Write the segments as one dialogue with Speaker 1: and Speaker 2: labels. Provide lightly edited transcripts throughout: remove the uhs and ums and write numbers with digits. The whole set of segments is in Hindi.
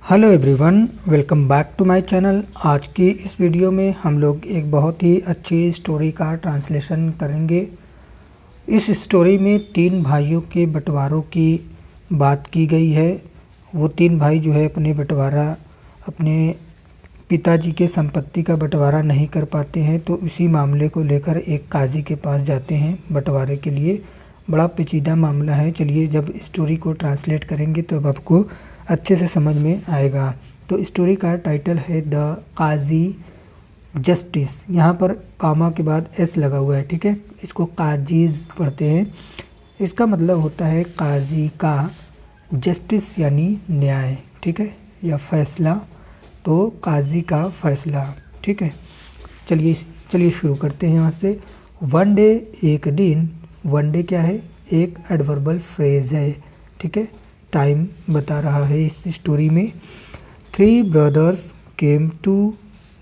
Speaker 1: Hello everyone, welcome back to my channel. आज की इस वीडियो में हम लोग एक बहुत ही अच्छी स्टोरी का ट्रांसलेशन करेंगे। इस स्टोरी में तीन भाइयों के बंटवारों की बात की गई है। वो तीन भाई जो है अपने पिताजी के संपत्ति का बंटवारा नहीं कर पाते हैं, तो इसी मामले को लेकर एक काजी के पास जाते हैं बंटवारे के लिए। बड़ा पेचीदा मामला है। चलिए, जब स्टोरी को ट्रांसलेट करेंगे तो अब आपको अच्छे से समझ में आएगा। तो स्टोरी का टाइटल है द काजी जस्टिस। यहाँ पर कामा के बाद एस लगा हुआ है, ठीक है। इसको काजीज पढ़ते हैं। इसका मतलब होता है काजी का, जस्टिस यानी न्याय, ठीक है, या फैसला। तो काजी का फैसला, ठीक है। चलिए शुरू करते हैं यहाँ से। वन डे, एक दिन। वन डे क्या है? एक एडवर्बल फ्रेज है, ठीक है। टाइम बता रहा है इस स्टोरी में। 3 brothers came to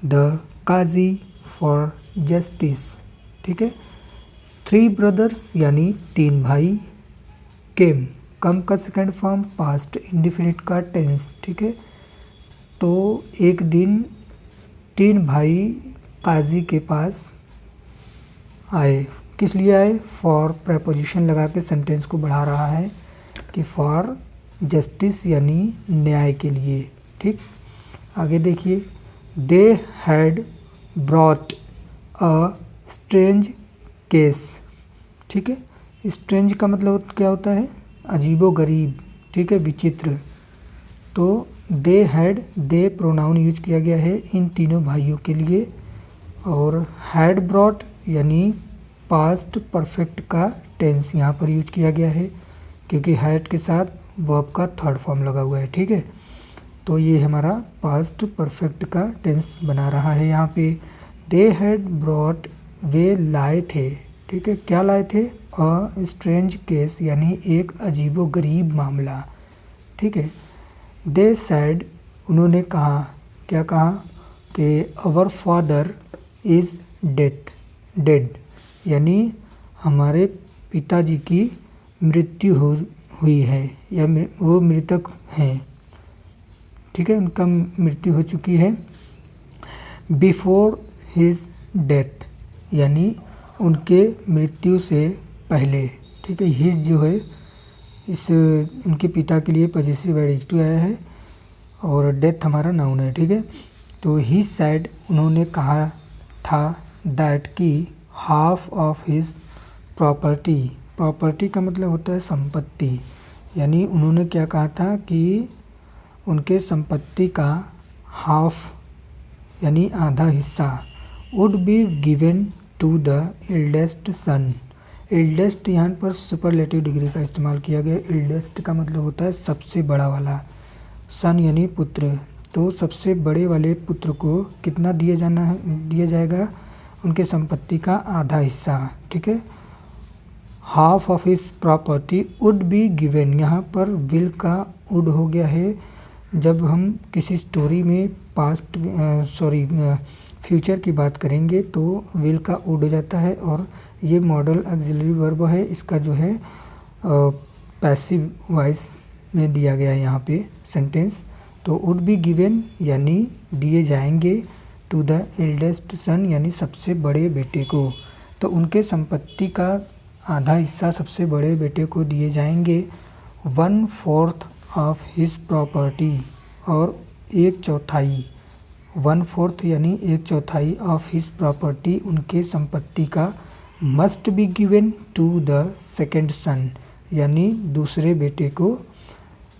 Speaker 1: the qazi for justice, ठीक है। 3 ब्रदर्स यानी 3 भाई। केम, कम का सेकंड फॉर्म पास्ट इंडेफिनिट का टेंस, ठीक है। तो एक दिन 3 भाई काजी के पास आए। किस लिए आए? फॉर प्रेपोजिशन लगा के सेंटेंस को बढ़ा रहा है कि फॉर जस्टिस यानी न्याय के लिए, ठीक। आगे देखिए। They had brought a strange case, ठीक है। स्ट्रेंज का मतलब क्या होता है? अजीबो गरीब, ठीक है, विचित्र। तो they had, they pronoun use किया गया है इन तीनों भाइयों के लिए। और हैड ब्रॉट यानी पास्ट परफेक्ट का टेंस यहाँ पर यूज किया गया है, क्योंकि हैड के साथ वर्ब का थर्ड फॉर्म लगा हुआ है, ठीक है। तो ये हमारा पास्ट परफेक्ट का टेंस बना रहा है यहाँ पे। दे हैड ब्रॉट, वे लाए थे, ठीक है। क्या लाए थे? अ स्ट्रेंज केस यानी एक अजीबो गरीब मामला, ठीक है। दे सैड, उन्होंने कहा। क्या कहा? कि अवर फादर इज़ डेड, यानी हमारे पिताजी की मृत्यु हुई है, या वो मृतक हैं, ठीक है, उनका मृत्यु हो चुकी है। बिफोर हिज डेथ, यानी उनके मृत्यु से पहले, ठीक है। हिज जो है इस उनके पिता के लिए पॉजेसिव एडजेक्टिव आया है, और डेथ हमारा नाउन है, ठीक है। तो ही सैड, उन्होंने कहा था, दैट की half of his property. Property का मतलब होता है संपत्ति, यानी उन्होंने क्या कहा था कि उनके संपत्ति का हाफ यानी आधा हिस्सा would be given to the eldest son. Eldest यहाँ पर सुपरलेटिव डिग्री का इस्तेमाल किया गया। एल्डेस्ट का मतलब होता है सबसे बड़ा वाला, सन यानी पुत्र। तो सबसे बड़े वाले पुत्र को कितना दिया जाएगा? उनके संपत्ति का आधा हिस्सा, ठीक है। Half of his property would be given, यहाँ पर विल का वुड हो गया है। जब हम किसी स्टोरी में फ्यूचर की बात करेंगे तो विल का वुड हो जाता है, और ये मॉडल ऑक्सिलरी वर्ब है। इसका जो है पैसिव वॉइस में दिया गया है यहाँ पे सेंटेंस। तो वुड बी गिवन यानी दिए जाएंगे, टू द एल्डेस्ट सन यानी सबसे बड़े बेटे को। तो उनके संपत्ति का आधा हिस्सा सबसे बड़े बेटे को दिए जाएंगे। 1/4 ऑफ हिज प्रॉपर्टी, और 1/4, 1/4 यानी 1/4 ऑफ हिज प्रॉपर्टी उनके संपत्ति का must be given to the second son, यानी दूसरे बेटे को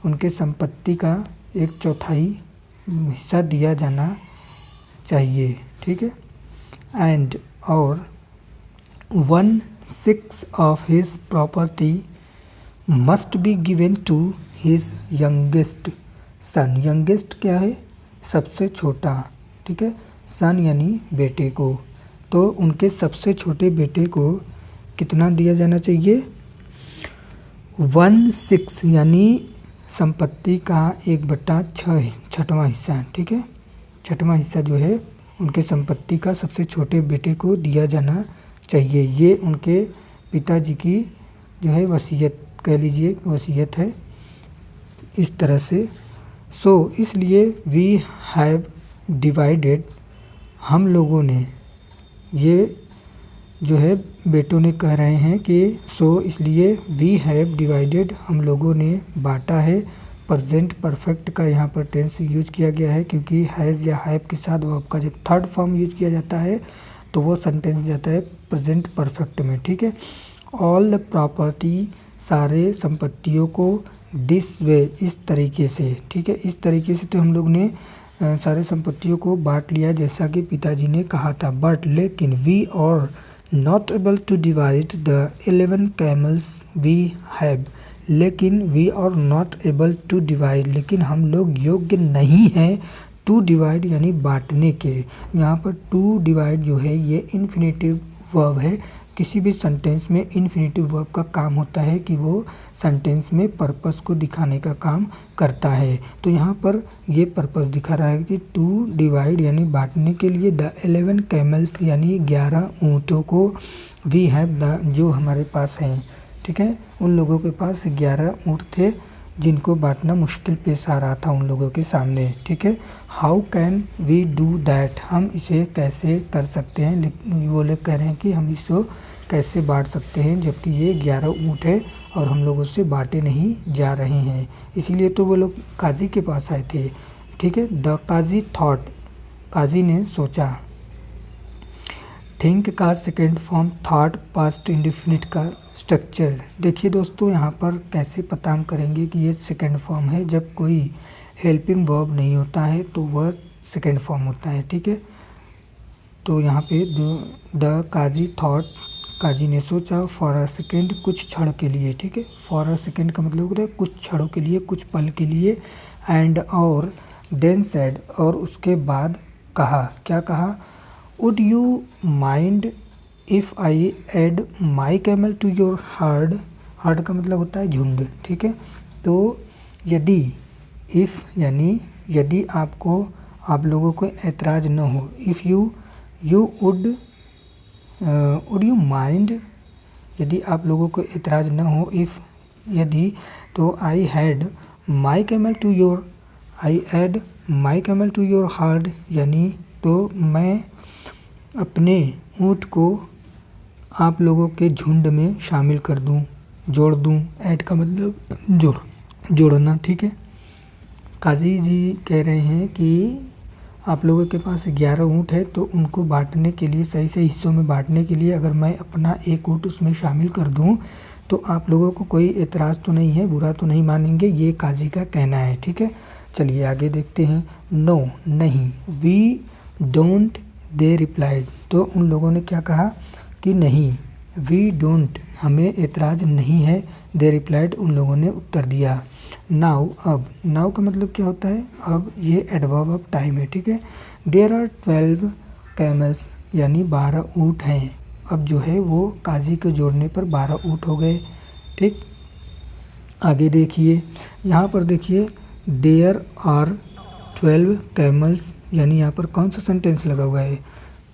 Speaker 1: उनके संपत्ति का 1/4 हिस्सा दिया जाना चाहिए, ठीक है। एंड, और 1/6 of his property must be given to his youngest son. Youngest क्या है? सबसे छोटा, ठीक है। सन यानी बेटे को। तो उनके सबसे छोटे बेटे को कितना दिया जाना चाहिए? 1/6 यानी संपत्ति का 1/6 छठवां हिस्सा, ठीक है। छठवां हिस्सा जो है उनके संपत्ति का सबसे छोटे बेटे को दिया जाना चाहिए। ये उनके पिताजी की जो है वसीयत, कह लीजिए वसीयत है। इस तरह से सो इसलिए वी हैव डिवाइडेड, हम लोगों ने, ये जो है बेटों ने कह रहे हैं कि सो इसलिए वी हैव डिवाइडेड, हम लोगों ने बांटा है। प्रेजेंट परफेक्ट का यहाँ पर टेंस यूज किया गया है क्योंकि हैज़ या हैव के साथ वर्ब का जब थर्ड फॉर्म यूज किया जाता है तो वो सेंटेंस जाता है प्रेजेंट परफेक्ट में, ठीक है। ऑल द प्रॉपर्टी, सारे संपत्तियों को, दिस वे, इस तरीके से, ठीक है। इस तरीके से तो हम लोग ने सारे संपत्तियों को बांट लिया जैसा कि पिताजी ने कहा था। बट लेकिन we are not able to divide the 11 camels we have, लेकिन we are not able to divide, लेकिन हम लोग योग्य नहीं हैं टू डिवाइड यानी बांटने के। यहाँ पर टू डिवाइड जो है ये इन्फिनेटिव वर्ब है। किसी भी सेंटेंस में इन्फिनेटिव वर्ब का काम होता है कि वो सेंटेंस में पर्पस को दिखाने का काम करता है। तो यहाँ पर ये पर्पस दिखा रहा है कि टू डिवाइड यानी बांटने के लिए द 11 कैमल्स यानी 11 ऊँटों को वी हैव द, जो हमारे पास हैं, ठीक है। उन लोगों के पास 11 ऊँट थे जिनको बांटना मुश्किल पेश आ रहा था उन लोगों के सामने, ठीक है। How can we do that, हम इसे कैसे कर सकते हैं, लेकिन वो लोग कह रहे हैं कि हम इसको कैसे बांट सकते हैं जबकि ये 11 ऊँट है और हम लोग उससे बांटे नहीं जा रहे हैं। इसीलिए तो वो लोग काजी के पास आए थे, ठीक है। द काजी थॉट, काजी ने सोचा। थिंक का second form, thought past indefinite का स्ट्रक्चर। देखिए दोस्तों यहाँ पर कैसे पता हम करेंगे कि ये सेकेंड फॉर्म है। जब कोई हेल्पिंग वर्ब नहीं होता है तो वह सेकेंड फॉर्म होता है, ठीक है। तो यहाँ पे द काजी थॉट, काजी ने सोचा, फॉर अ सेकेंड, कुछ क्षण के लिए, ठीक है। फॉर अ सेकेंड का मतलब होता है कुछ क्षणों के लिए, कुछ पल के लिए। एंड और देन सेड, और उसके बाद कहा, क्या कहा, would you mind if I add my camel to your herd, herd का मतलब होता है झुंड, ठीक है। तो यदि, इफ़ यानी यदि आपको, आप लोगों को एतराज़ न हो, if you would you mind, यदि आप लोगों को एतराज़ न हो, इफ़ यदि, तो I had my camel to your, I add my camel to your herd, यानी तो मैं अपने ऊँट को आप लोगों के झुंड में शामिल कर दूं, जोड़ दूं। ऐड का मतलब जोड़ना, ठीक है। काजी जी कह रहे हैं कि आप लोगों के पास 11 ऊँट है तो उनको बांटने के लिए, सही से हिस्सों में बांटने के लिए अगर मैं अपना एक ऊँट उसमें शामिल कर दूं तो आप लोगों को कोई एतराज़ तो नहीं है, बुरा तो नहीं मानेंगे, ये काजी का कहना है, ठीक है। चलिए आगे देखते हैं। नो, नहीं, वी डोंट, दे रिप्लाइड, तो उन लोगों ने क्या कहा कि नहीं, वी डोंट, हमें एतराज़ नहीं है, दे रिप्लाइड, उन लोगों ने उत्तर दिया। नाउ, अब, नाउ का मतलब क्या होता है, अब ये एडवर्ब ऑफ टाइम है, ठीक है। देयर आर 12 कैमल्स, यानी 12 ऊँट हैं। अब जो है वो काजी के जोड़ने पर 12 ऊँट हो गए, ठीक। आगे देखिए, यहाँ पर देखिए, देयर आर 12 कैमल्स, यानी यहाँ पर कौन सा सेंटेंस लगा हुआ है,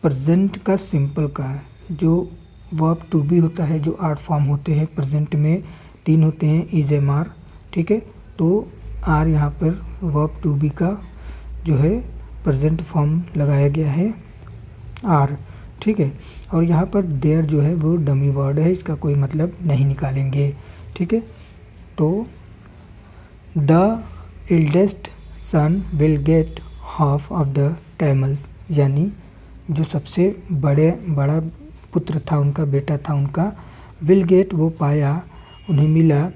Speaker 1: प्रेजेंट का सिंपल का, जो वर्ब टू बी होता है, जो 8 फॉर्म होते हैं प्रेजेंट में, 3 होते हैं, इज एम आर, ठीक है। तो आर यहाँ पर वर्ब टू बी का जो है प्रेजेंट फॉर्म लगाया गया है आर, ठीक है। और यहाँ पर देयर जो है वो डमी वर्ड है, इसका कोई मतलब नहीं निकालेंगे, ठीक है। तो the eldest son will get half of the camels, यानी जो सबसे बड़ा पुत्र था, उनका बेटा था उनका, विल गेट, वो पाया, उन्हें मिला,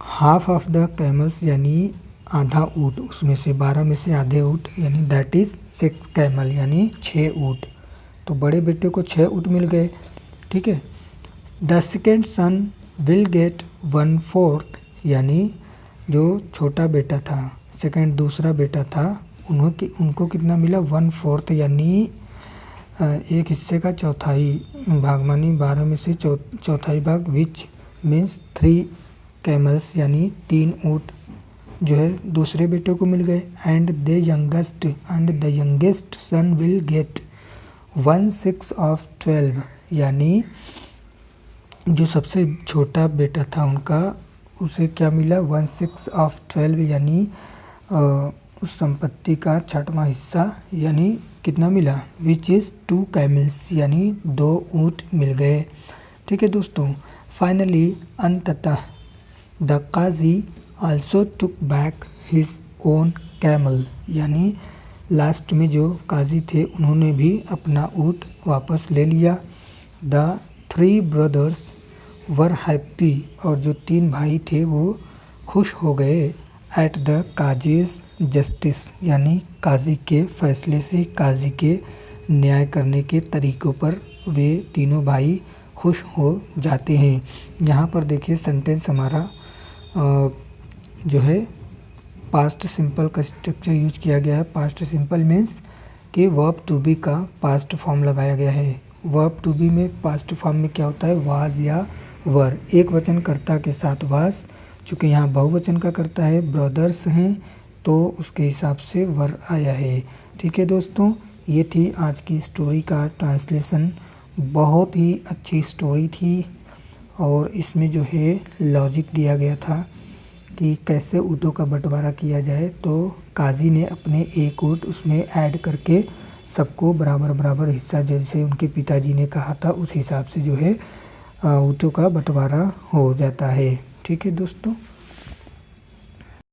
Speaker 1: हाफ ऑफ द कैमल्स, यानी आधा ऊँट, उसमें से 12 में से आधे ऊँट, यानी दैट इज़ 6 कैमल, यानी 6 ऊँट। तो बड़े बेटे को 6 ऊँट मिल गए, ठीक है। The second sun will gate 1/4, यानी जो छोटा बेटा था, सेकेंड दूसरा बेटा था, उनको कितना मिला, 1/4, यानी एक हिस्से का चौथाई भाग, मानी 12 में से चौथाई भाग, विच मीन्स 3 कैमल्स, यानी 3 ऊँट जो है दूसरे बेटे को मिल गए। And the youngest son will gate 1/6 of 12, यानी जो सबसे छोटा बेटा था उनका, उसे क्या मिला, 1/6 ऑफ 12, यानी उस संपत्ति का 6वां हिस्सा यानी कितना मिला, विच इज़ 2 कैमल्स यानी 2 ऊँट मिल गए। ठीक है दोस्तों। फाइनली अंततः the qazi also took back his own camel, यानी लास्ट में जो काजी थे उन्होंने भी अपना ऊँट वापस ले लिया। द 3 ब्रदर्स वर हैप्पी, और जो 3 भाई थे वो खुश हो गए। एट द काजीज जस्टिस, यानी काजी के फैसले से, काजी के न्याय करने के तरीक़ों पर वे तीनों भाई खुश हो जाते हैं। यहाँ पर देखिए सेंटेंस हमारा जो है पास्ट सिंपल का स्ट्रक्चर यूज किया गया है। पास्ट सिंपल मीन्स कि वर्ब टू बी का पास्ट फॉर्म लगाया गया है। वर्ब टू बी में पास्ट फॉर्म में क्या होता है, वाज या वर, एक वचन कर्ता के साथ वाज, चूँकि यहाँ बहुवचन का कर्ता है, ब्रदर्स हैं तो उसके हिसाब से वर आया है। ठीक है दोस्तों, ये थी आज की स्टोरी का ट्रांसलेशन। बहुत ही अच्छी स्टोरी थी और इसमें जो है लॉजिक दिया गया था कि कैसे ऊँटों का बंटवारा किया जाए। तो काजी ने अपने एक ऊँट उसमें ऐड करके सबको बराबर बराबर हिस्सा, जैसे उनके पिताजी ने कहा था उस हिसाब से जो है ऊँटों का बंटवारा हो जाता है। ठीक है दोस्तों।